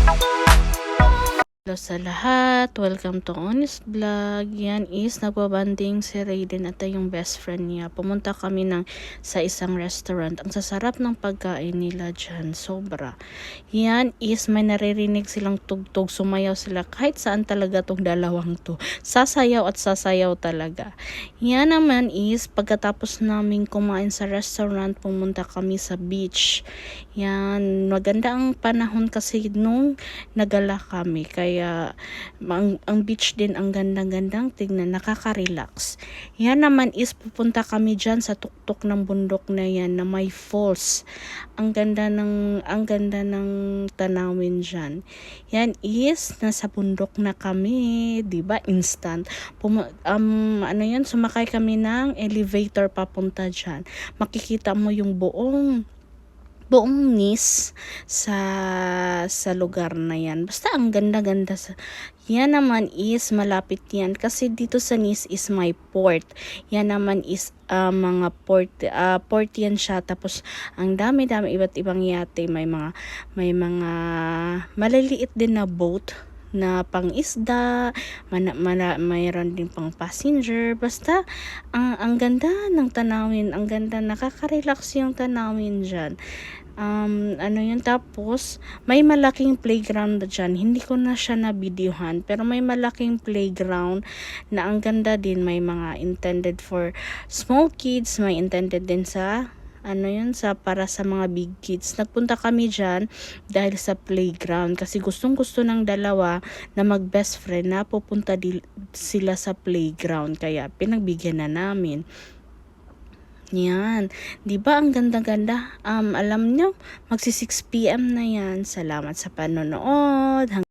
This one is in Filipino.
Hello sa lahat, welcome to Honest Vlog. Yan is nagbabanding si Raiden at yung best friend niya. Pumunta kami sa isang restaurant. Ang sasarap ng pagkain nila dyan, sobra. Yan is may naririnig silang tugtog, sumayaw sila kahit saan talaga tong dalawang to. Sasayaw at sasayaw talaga. Yan naman is pagkatapos namin kumain sa restaurant, pumunta kami sa beach. Yan, maganda ang panahon kasi nung nagala kami. Kaya ang beach din ang gandang-gandang tignan, nakaka-relax. Yan naman is pupunta kami dyan sa tuktok ng bundok na yan na may falls. Ang ganda ng tanawin dyan. Yan is nasa bundok na kami, 'di ba? Instant. Sumakay kami ng elevator papunta dyan. Makikita mo yung buong Nice sa lugar na yan. Basta ang ganda-ganda yan naman is malapit yan kasi dito sa Nice is my port. Yan naman is mga port yan siya. Tapos ang dami-dami iba't ibang yate, may mga maliliit din na boat na pang-isda, mayroon din pang passenger. Basta ang ganda ng tanawin, ang ganda, nakaka-relax yung tanawin dyan. Tapos may malaking playground dyan, hindi ko na siya na-videohan, pero may malaking playground na ang ganda din. May mga intended for small kids, may intended din sa para sa mga big kids. Nagpunta kami dyan dahil sa playground kasi gustong-gusto ng dalawa na mag-best friend na pupunta sila sa playground, kaya pinagbigyan na namin. Yan, 'di ba ang ganda-ganda? Alam nyo, magsi 6 PM na yan. Salamat sa panonood.